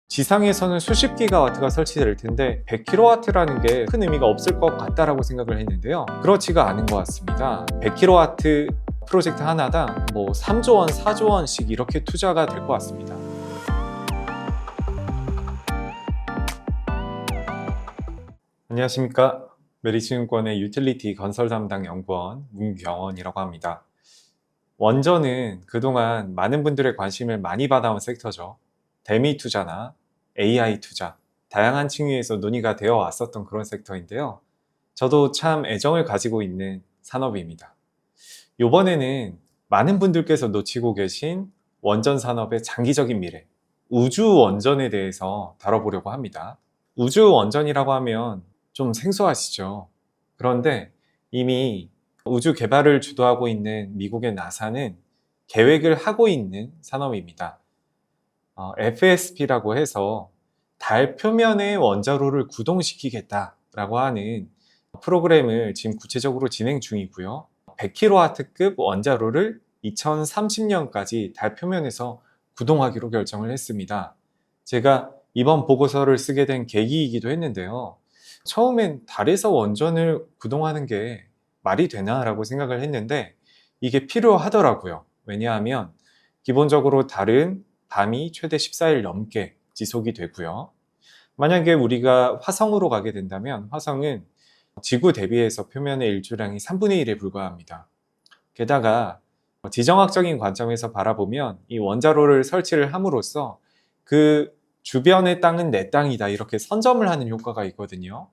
지상에서는 수십 기가와트가 설치될 텐데 100kW라는 게 큰 의미가 없을 것 같다라고 생각을 했는데요. 그렇지가 않은 것 같습니다. 100kW 프로젝트 하나당 3조 원, 4조 원씩 이렇게 투자가 될 것 같습니다. 안녕하십니까. 메리츠증권의 유틸리티 건설 담당 연구원 문경원이라고 합니다. 원전은 그동안 많은 분들의 관심을 많이 받아온 섹터죠. 대미 투자나 AI 투자, 다양한 층위에서 논의가 되어 왔었던 그런 섹터인데요. 저도 참 애정을 가지고 있는 산업입니다. 이번에는 많은 분들께서 놓치고 계신 원전 산업의 장기적인 미래, 우주 원전에 대해서 다뤄보려고 합니다. 우주 원전이라고 하면 좀 생소하시죠? 그런데 이미 우주 개발을 주도하고 있는 미국의 나사는 계획을 하고 있는 산업입니다. FSP라고 해서 달 표면의 원자로를 구동시키겠다라고 하는 프로그램을 지금 구체적으로 진행 중이고요. 100kW급 원자로를 2030년까지 달 표면에서 구동하기로 결정을 했습니다. 제가 이번 보고서를 쓰게 된 계기이기도 했는데요. 처음엔 달에서 원전을 구동하는 게 말이 되나라고 생각을 했는데 이게 필요하더라고요. 왜냐하면 기본적으로 달은 밤이 최대 14일 넘게 지속이 되고요. 만약에 우리가 화성으로 가게 된다면 화성은 지구 대비해서 표면의 일조량이 3분의 1에 불과합니다. 게다가 지정학적인 관점에서 바라보면 이 원자로를 설치를 함으로써 그 주변의 땅은 내 땅이다 이렇게 선점을 하는 효과가 있거든요.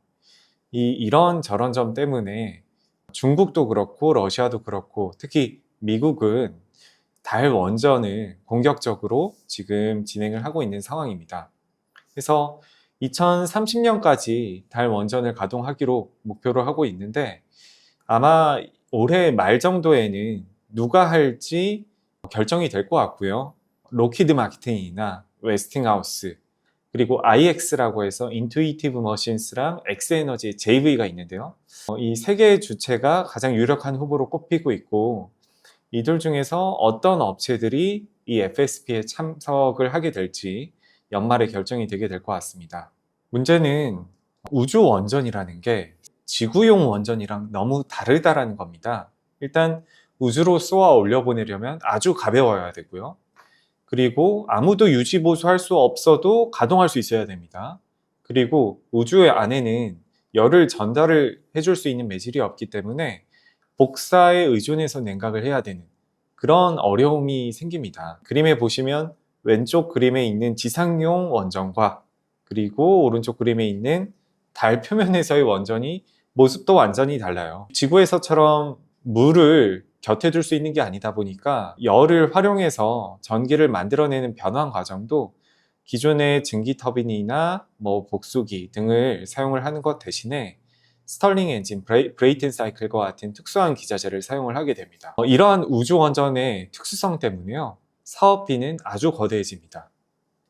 이런 저런 점 때문에 중국도 그렇고 러시아도 그렇고 특히 미국은 달 원전을 공격적으로 지금 진행을 하고 있는 상황입니다. 그래서 2030년까지 달 원전을 가동하기로 목표를 하고 있는데 아마 올해 말 정도에는 누가 할지 결정이 될 것 같고요. 로키드 마틴이나 웨스팅하우스 그리고 IX라고 해서 인투이티브 머신스랑 엑스에너지 JV가 있는데요. 이 세 개의 주체가 가장 유력한 후보로 꼽히고 있고 이들 중에서 어떤 업체들이 이 FSP에 참석을 하게 될지 연말에 결정이 되게 될 것 같습니다. 문제는 우주 원전이라는 게 지구용 원전이랑 너무 다르다라는 겁니다. 일단 우주로 쏘아 올려보내려면 아주 가벼워야 되고요. 그리고 아무도 유지 보수할 수 없어도 가동할 수 있어야 됩니다. 그리고 우주 안에는 열을 전달을 해줄 수 있는 매질이 없기 때문에 복사에 의존해서 냉각을 해야 되는 그런 어려움이 생깁니다. 그림에 보시면 왼쪽 그림에 있는 지상용 원전과 그리고 오른쪽 그림에 있는 달 표면에서의 원전이 모습도 완전히 달라요. 지구에서처럼 물을 곁에 둘 수 있는 게 아니다 보니까 열을 활용해서 전기를 만들어내는 변환 과정도 기존의 증기 터빈이나 복수기 등을 사용을 하는 것 대신에 스털링 엔진, 브레이튼 사이클과 같은 특수한 기자재를 사용을 하게 됩니다. 이러한 우주 원전의 특수성 때문에요. 사업비는 아주 거대해집니다.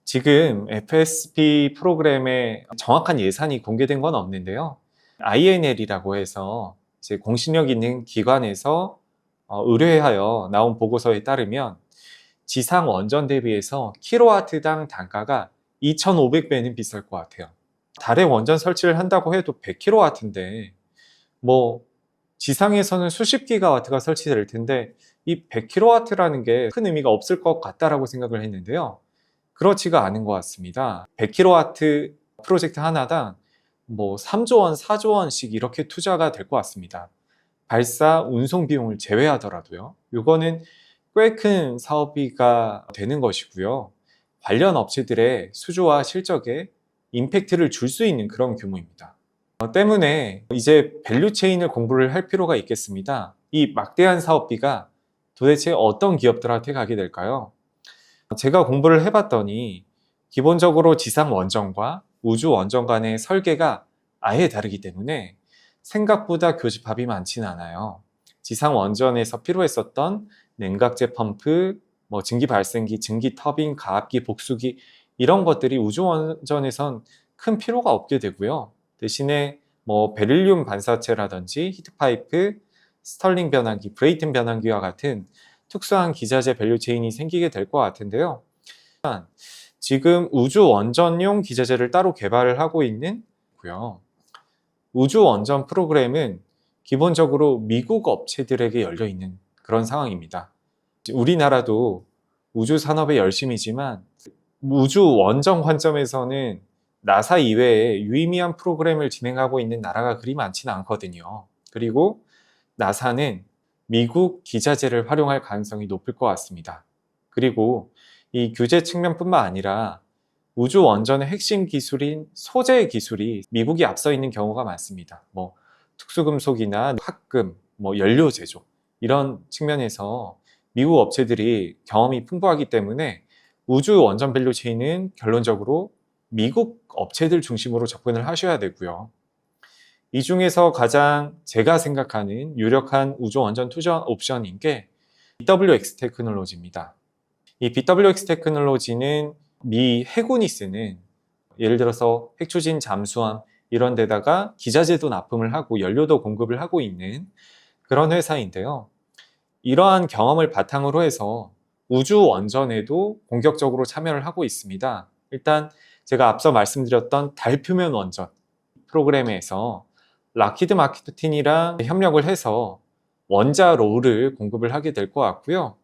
지금 FSP 프로그램에 정확한 예산이 공개된 건 없는데요. INL이라고 해서 이제 공신력 있는 기관에서 의뢰하여 나온 보고서에 따르면 지상 원전 대비해서 킬로와트당 단가가 2,500배는 비쌀 것 같아요. 달에 원전 설치를 한다고 해도 100kW인데 지상에서는 수십 기가와트가 설치될 텐데 이 100kW라는 게 큰 의미가 없을 것 같다라고 생각을 했는데요. 그렇지가 않은 것 같습니다. 100kW 프로젝트 하나당 3조 원, 4조 원씩 이렇게 투자가 될 것 같습니다. 발사, 운송 비용을 제외하더라도요. 이거는 꽤 큰 사업비가 되는 것이고요. 관련 업체들의 수주와 실적에 임팩트를 줄 수 있는 그런 규모입니다. 때문에 이제 밸류체인을 공부를 할 필요가 있겠습니다. 이 막대한 사업비가 도대체 어떤 기업들한테 가게 될까요? 제가 공부를 해봤더니 기본적으로 지상 원전과 우주 원전 간의 설계가 아예 다르기 때문에 생각보다 교집합이 많지는 않아요. 지상 원전에서 필요했었던 냉각제 펌프, 증기 발생기, 증기 터빈, 가압기, 복수기 이런 것들이 우주 원전에선 큰 필요가 없게 되고요. 대신에 베릴륨 반사체라든지 히트파이프, 스털링 변환기, 브레이튼 변환기와 같은 특수한 기자재 밸류체인이 생기게 될 것 같은데요. 지금 우주 원전용 기자재를 따로 개발을 하고 있는 고요. 우주 원전 프로그램은 기본적으로 미국 업체들에게 열려 있는 그런 상황입니다. 우리나라도 우주 산업에 열심이지만 우주 원전 관점에서는 나사 이외에 유의미한 프로그램을 진행하고 있는 나라가 그리 많지는 않거든요. 그리고 나사는 미국 기자재를 활용할 가능성이 높을 것 같습니다. 그리고 이 규제 측면뿐만 아니라 우주 원전의 핵심 기술인 소재 기술이 미국이 앞서 있는 경우가 많습니다. 특수금속이나 합금, 연료 제조 이런 측면에서 미국 업체들이 경험이 풍부하기 때문에 우주 원전 밸류 체인은 결론적으로 미국 업체들 중심으로 접근을 하셔야 되고요. 이 중에서 가장 제가 생각하는 유력한 우주 원전 투자 옵션인 게 BWX 테크놀로지입니다. 이 BWX 테크놀로지는 미 해군이 쓰는, 예를 들어서 핵추진 잠수함 이런 데다가 기자재도 납품을 하고 연료도 공급을 하고 있는 그런 회사인데요. 이러한 경험을 바탕으로 해서 우주 원전에도 본격적으로 참여를 하고 있습니다. 일단 제가 앞서 말씀드렸던 달 표면 원전 프로그램에서 락히드 마틴이랑 협력을 해서 원자로를 공급을 하게 될 것 같고요.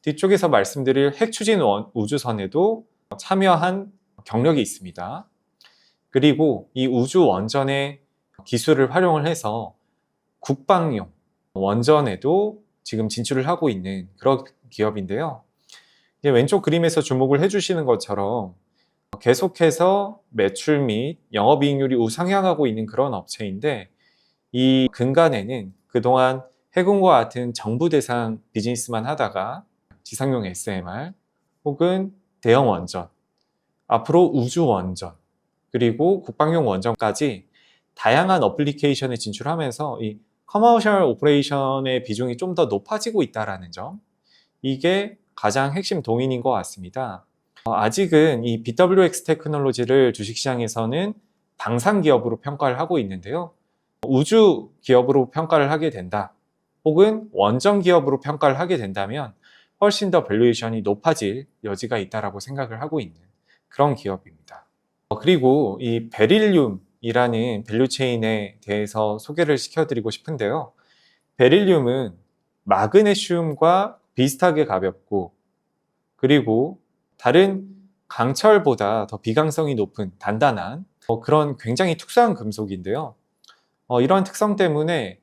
뒤쪽에서 말씀드릴 핵추진 우주선에도 참여한 경력이 있습니다. 그리고 이 우주 원전의 기술을 활용을 해서 국방용 원전에도 지금 진출을 하고 있는 그런 기업인데요. 왼쪽 그림에서 주목을 해주시는 것처럼 계속해서 매출 및 영업이익률이 우상향하고 있는 그런 업체인데, 이 근간에는 그동안 해군과 같은 정부 대상 비즈니스만 하다가 지상용 SMR 혹은 대형 원전, 앞으로 우주 원전, 그리고 국방용 원전까지 다양한 어플리케이션에 진출하면서 이 커머셜 오퍼레이션의 비중이 좀 더 높아지고 있다는 점, 이게 가장 핵심 동인인 것 같습니다. 아직은 이 BWX 테크놀로지를 주식시장에서는 방산 기업으로 평가를 하고 있는데요. 우주 기업으로 평가를 하게 된다, 혹은 원전 기업으로 평가를 하게 된다면 훨씬 더 밸류에이션이 높아질 여지가 있다고 생각을 하고 있는 그런 기업입니다. 그리고 이 베릴륨이라는 밸류체인에 대해서 소개를 시켜드리고 싶은데요. 베릴륨은 마그네슘과 비슷하게 가볍고, 그리고 다른 강철보다 더 비강성이 높은 단단한 그런 굉장히 특수한 금속인데요. 이런 특성 때문에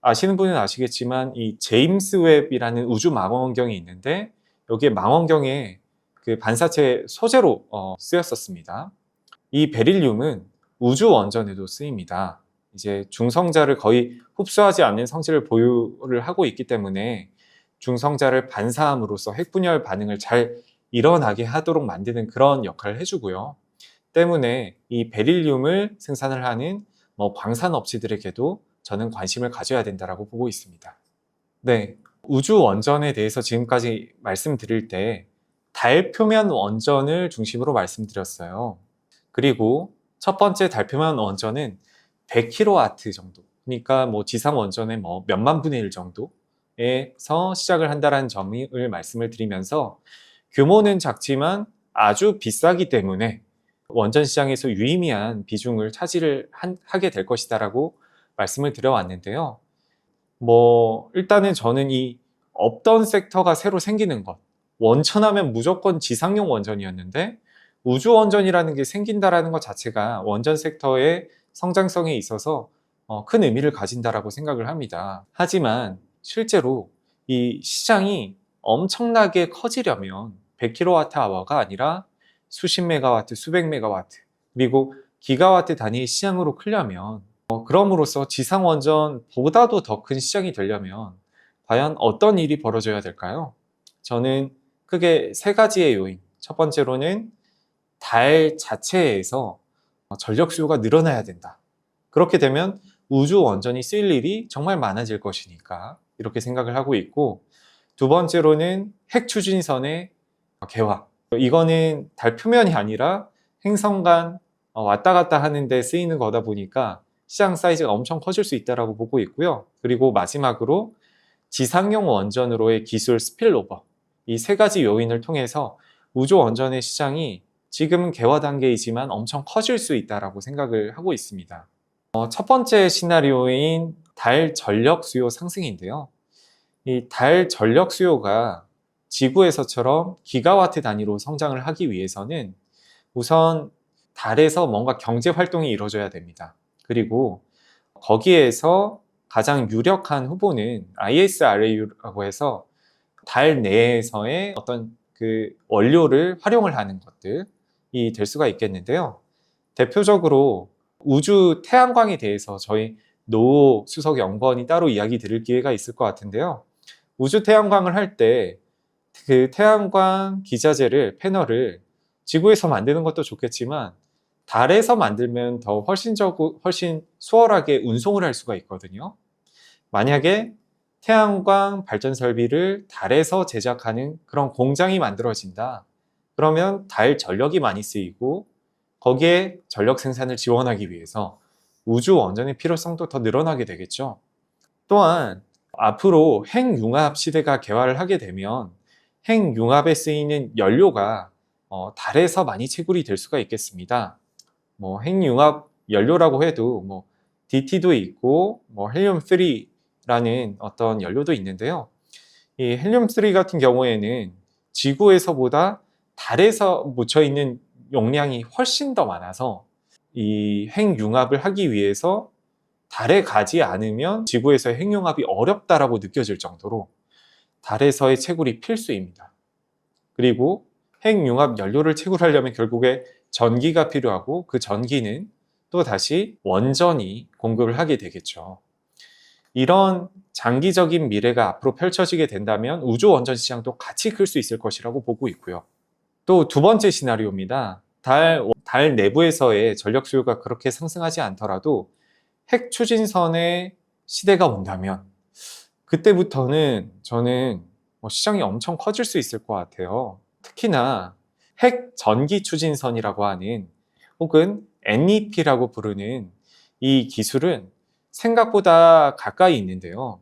아시는 분은 아시겠지만 이 제임스 웹이라는 우주 망원경이 있는데, 여기에 망원경에 그 반사체 소재로 쓰였었습니다. 이 베릴륨은 우주 원전에도 쓰입니다. 이제 중성자를 거의 흡수하지 않는 성질을 보유를 하고 있기 때문에 중성자를 반사함으로써 핵분열 반응을 잘 일어나게 하도록 만드는 그런 역할을 해주고요. 때문에 이 베릴륨을 생산을 하는 광산 업체들에게도 저는 관심을 가져야 된다고 보고 있습니다. 네, 우주 원전에 대해서 지금까지 말씀드릴 때 달 표면 원전을 중심으로 말씀드렸어요. 그리고 첫 번째 달 표면 원전은 100kW 정도, 그러니까 지상 원전의 몇만 분의 1 정도에서 시작을 한다는 점을 말씀을 드리면서, 규모는 작지만 아주 비싸기 때문에 원전 시장에서 유의미한 비중을 차지를 하게 될 것이다라고 말씀을 드려왔는데요. 일단은 저는 이 없던 섹터가 새로 생기는 것, 원천하면 무조건 지상용 원전이었는데 우주 원전이라는 게 생긴다라는 것 자체가 원전 섹터의 성장성에 있어서 큰 의미를 가진다라고 생각을 합니다. 하지만 실제로 이 시장이 엄청나게 커지려면 100kWh가 아니라 수십 메가와트, 수백 메가와트, 그리고 기가와트 단위의 시장으로 크려면, 그럼으로써 지상 원전보다도 더 큰 시장이 되려면 과연 어떤 일이 벌어져야 될까요? 저는 크게 세 가지의 요인. 첫 번째로는 달 자체에서 전력 수요가 늘어나야 된다. 그렇게 되면 우주 원전이 쓰일 일이 정말 많아질 것이니까 이렇게 생각을 하고 있고, 두 번째로는 핵 추진선의 개화. 이거는 달 표면이 아니라 행성 간 왔다 갔다 하는데 쓰이는 거다 보니까 시장 사이즈가 엄청 커질 수 있다고 보고 있고요. 그리고 마지막으로 지상용 원전으로의 기술 스필오버, 이 세 가지 요인을 통해서 우주 원전의 시장이 지금은 개화 단계이지만 엄청 커질 수 있다라고 생각을 하고 있습니다. 첫 번째 시나리오인 달 전력 수요 상승인데요. 이 달 전력 수요가 지구에서처럼 기가와트 단위로 성장을 하기 위해서는 우선 달에서 뭔가 경제 활동이 이루어져야 됩니다. 그리고 거기에서 가장 유력한 후보는 ISRA라고 해서 달 내에서의 어떤 그 원료를 활용을 하는 것들이 될 수가 있겠는데요. 대표적으로 우주 태양광에 대해서 저희 노 수석 연구원이 따로 이야기 드릴 기회가 있을 것 같은데요. 우주 태양광을 할 때 그 태양광 기자재를, 패널을 지구에서 만드는 것도 좋겠지만 달에서 만들면 더 훨씬 수월하게 운송을 할 수가 있거든요. 만약에 태양광 발전 설비를 달에서 제작하는 그런 공장이 만들어진다. 그러면 달 전력이 많이 쓰이고 거기에 전력 생산을 지원하기 위해서 우주 원전의 필요성도 더 늘어나게 되겠죠. 또한 앞으로 핵융합 시대가 개화를 하게 되면 핵융합에 쓰이는 연료가 달에서 많이 채굴이 될 수가 있겠습니다. 핵융합 연료라고 해도 DT도 있고 헬륨3라는 어떤 연료도 있는데요. 이 헬륨3 같은 경우에는 지구에서보다 달에서 묻혀 있는 용량이 훨씬 더 많아서 이 핵융합을 하기 위해서 달에 가지 않으면 지구에서의 핵융합이 어렵다라고 느껴질 정도로 달에서의 채굴이 필수입니다. 그리고 핵융합 연료를 채굴하려면 결국에 전기가 필요하고 그 전기는 또 다시 원전이 공급을 하게 되겠죠. 이런 장기적인 미래가 앞으로 펼쳐지게 된다면 우주 원전 시장도 같이 클 수 있을 것이라고 보고 있고요. 또 두 번째 시나리오입니다. 달 내부에서의 전력 수요가 그렇게 상승하지 않더라도 핵 추진선의 시대가 온다면 그때부터는 저는 시장이 엄청 커질 수 있을 것 같아요. 특히나 핵 전기 추진선이라고 하는 혹은 NEP라고 부르는 이 기술은 생각보다 가까이 있는데요.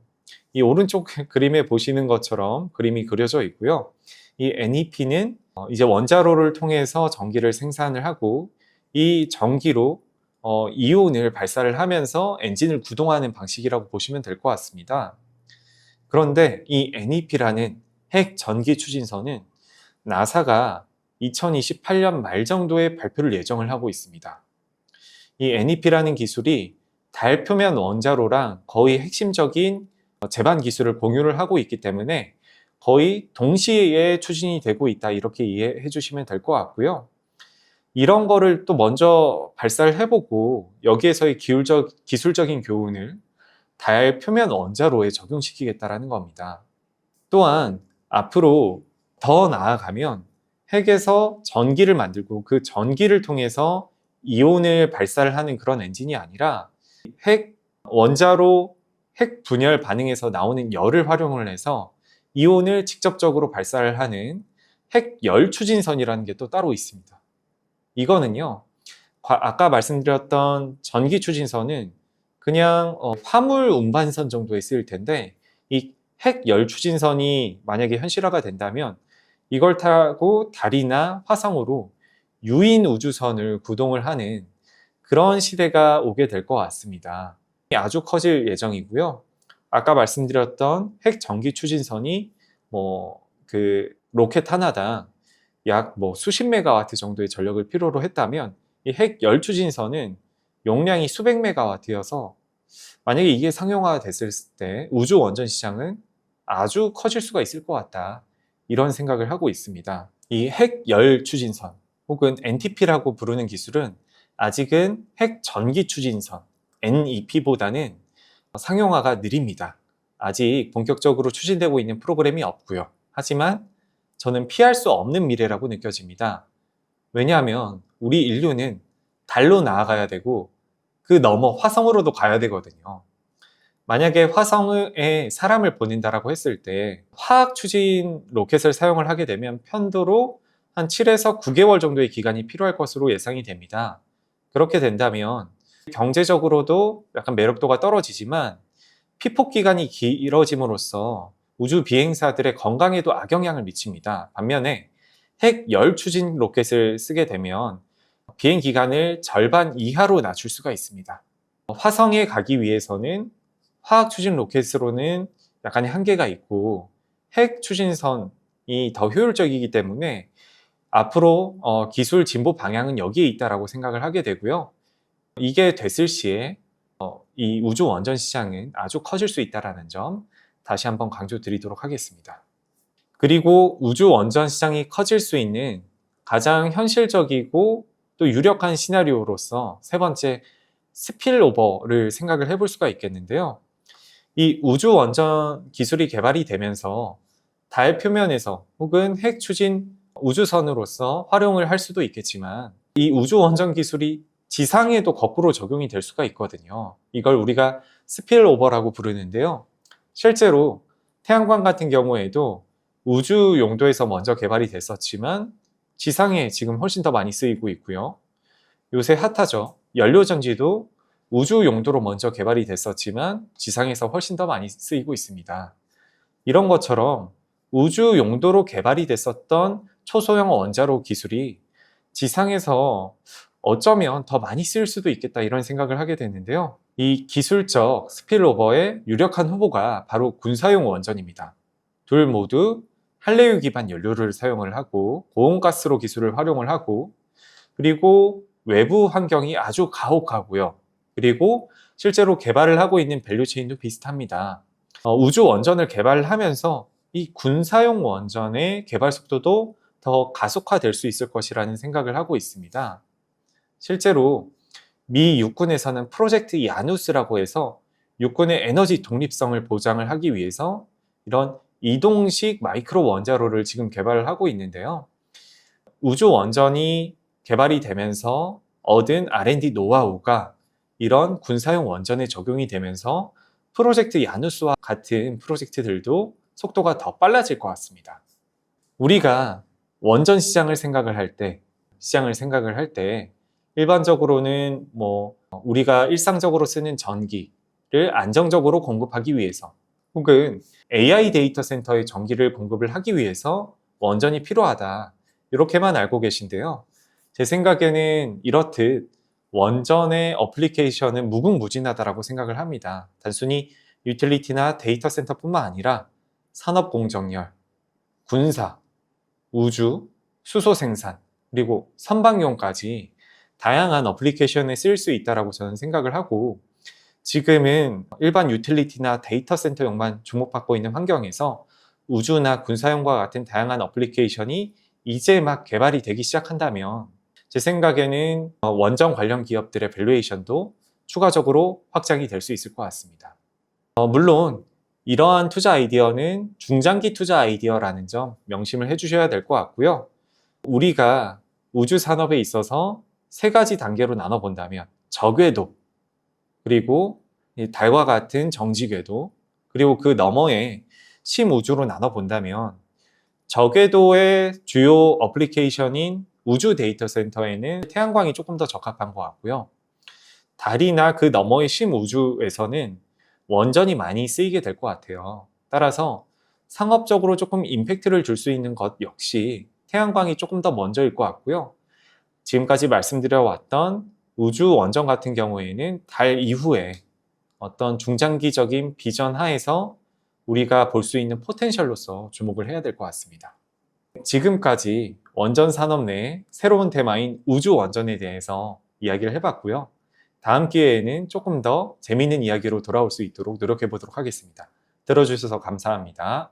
이 오른쪽 그림에 보시는 것처럼 그림이 그려져 있고요. 이 NEP는 이제 원자로를 통해서 전기를 생산을 하고 이 전기로 이온을 발사를 하면서 엔진을 구동하는 방식이라고 보시면 될 것 같습니다. 그런데 이 NEP라는 핵 전기 추진선은 나사가 2028년 말 정도에 발표를 예정을 하고 있습니다. 이 NEP라는 기술이 달 표면 원자로랑 거의 핵심적인 제반 기술을 공유를 하고 있기 때문에 거의 동시에 추진이 되고 있다, 이렇게 이해해 주시면 될 것 같고요. 이런 거를 또 먼저 발사를 해보고 여기에서의 기술적인 교훈을 달 표면 원자로에 적용시키겠다라는 겁니다. 또한 앞으로 더 나아가면 핵에서 전기를 만들고 그 전기를 통해서 이온을 발사를 하는 그런 엔진이 아니라 핵 원자로 핵 분열 반응에서 나오는 열을 활용을 해서 이온을 직접적으로 발사를 하는 핵열 추진선이라는 게 또 따로 있습니다. 이거는요, 아까 말씀드렸던 전기 추진선은 그냥 화물 운반선 정도에 쓰일 텐데 이 핵열 추진선이 만약에 현실화가 된다면 이걸 타고 달이나 화성으로 유인 우주선을 구동을 하는 그런 시대가 오게 될 것 같습니다. 아주 커질 예정이고요. 아까 말씀드렸던 핵 전기 추진선이 그 로켓 하나당 약 수십 메가와트 정도의 전력을 필요로 했다면 이 핵 열 추진선은 용량이 수백 메가와트여서 만약에 이게 상용화가 됐을 때 우주 원전 시장은 아주 커질 수가 있을 것 같다, 이런 생각을 하고 있습니다. 이 핵 열 추진선 혹은 NTP라고 부르는 기술은 아직은 핵 전기 추진선 NEP보다는 상용화가 느립니다. 아직 본격적으로 추진되고 있는 프로그램이 없고요. 하지만 저는 피할 수 없는 미래라고 느껴집니다. 왜냐하면 우리 인류는 달로 나아가야 되고 그 넘어 화성으로도 가야 되거든요. 만약에 화성에 사람을 보낸다라고 했을 때 화학 추진 로켓을 사용을 하게 되면 편도로 한 7에서 9개월 정도의 기간이 필요할 것으로 예상이 됩니다. 그렇게 된다면 경제적으로도 약간 매력도가 떨어지지만 피폭 기간이 길어짐으로써 우주 비행사들의 건강에도 악영향을 미칩니다. 반면에 핵 열 추진 로켓을 쓰게 되면 비행 기간을 절반 이하로 낮출 수가 있습니다. 화성에 가기 위해서는 화학 추진 로켓으로는 약간의 한계가 있고 핵 추진선이 더 효율적이기 때문에 앞으로 기술 진보 방향은 여기에 있다라고 생각을 하게 되고요. 이게 됐을 시에 이 우주 원전 시장은 아주 커질 수 있다는 점 다시 한번 강조드리도록 하겠습니다. 그리고 우주 원전 시장이 커질 수 있는 가장 현실적이고 또 유력한 시나리오로서 세 번째 스필오버를 생각을 해볼 수가 있겠는데요. 이 우주 원전 기술이 개발이 되면서 달 표면에서 혹은 핵 추진 우주선으로서 활용을 할 수도 있겠지만 이 우주 원전 기술이 지상에도 거꾸로 적용이 될 수가 있거든요. 이걸 우리가 스필오버라고 부르는데요. 실제로 태양광 같은 경우에도 우주 용도에서 먼저 개발이 됐었지만 지상에 지금 훨씬 더 많이 쓰이고 있고요. 요새 핫하죠. 연료전지도 우주 용도로 먼저 개발이 됐었지만 지상에서 훨씬 더 많이 쓰이고 있습니다. 이런 것처럼 우주 용도로 개발이 됐었던 초소형 원자로 기술이 지상에서 어쩌면 더 많이 쓰일 수도 있겠다 이런 생각을 하게 됐는데요. 이 기술적 스필오버의 유력한 후보가 바로 군사용 원전입니다. 둘 모두 한레유 기반 연료를 사용을 하고 고온가스로 기술을 활용을 하고 그리고 외부 환경이 아주 가혹하고요. 그리고 실제로 개발을 하고 있는 밸류체인도 비슷합니다. 우주 원전을 개발하면서 이 군사용 원전의 개발 속도도 더 가속화될 수 있을 것이라는 생각을 하고 있습니다. 실제로 미 육군에서는 프로젝트 야누스라고 해서 육군의 에너지 독립성을 보장을 하기 위해서 이런 이동식 마이크로 원자로를 지금 개발을 하고 있는데요. 우주 원전이 개발이 되면서 얻은 R&D 노하우가 이런 군사용 원전에 적용이 되면서 프로젝트 야누스와 같은 프로젝트들도 속도가 더 빨라질 것 같습니다. 우리가 원전 시장을 생각을 할 때 일반적으로는 우리가 일상적으로 쓰는 전기를 안정적으로 공급하기 위해서 혹은 AI 데이터 센터의 전기를 공급을 하기 위해서 원전이 필요하다 이렇게만 알고 계신데요. 제 생각에는 이렇듯 원전의 어플리케이션은 무궁무진하다라고 생각을 합니다. 단순히 유틸리티나 데이터 센터뿐만 아니라 산업 공정열, 군사, 우주, 수소 생산, 그리고 선박용까지 다양한 어플리케이션에 쓰일 수 있다고 저는 생각을 하고 지금은 일반 유틸리티나 데이터 센터용만 주목받고 있는 환경에서 우주나 군사용과 같은 다양한 어플리케이션이 이제 막 개발이 되기 시작한다면 제 생각에는 원전 관련 기업들의 밸류에이션도 추가적으로 확장이 될 수 있을 것 같습니다. 물론 이러한 투자 아이디어는 중장기 투자 아이디어라는 점 명심을 해주셔야 될 것 같고요. 우리가 우주 산업에 있어서 세 가지 단계로 나눠본다면 저궤도, 그리고 달과 같은 정지궤도, 그리고 그 너머에 심우주로 나눠본다면 저궤도의 주요 어플리케이션인 우주 데이터 센터에는 태양광이 조금 더 적합한 것 같고요. 달이나 그 너머의 심우주에서는 원전이 많이 쓰이게 될 것 같아요. 따라서 상업적으로 조금 임팩트를 줄 수 있는 것 역시 태양광이 조금 더 먼저일 것 같고요. 지금까지 말씀드려왔던 우주 원전 같은 경우에는 달 이후에 어떤 중장기적인 비전 하에서 우리가 볼 수 있는 포텐셜로서 주목을 해야 될 것 같습니다. 지금까지 원전 산업 내 새로운 테마인 우주 원전에 대해서 이야기를 해봤고요. 다음 기회에는 조금 더 재미있는 이야기로 돌아올 수 있도록 노력해 보도록 하겠습니다. 들어주셔서 감사합니다.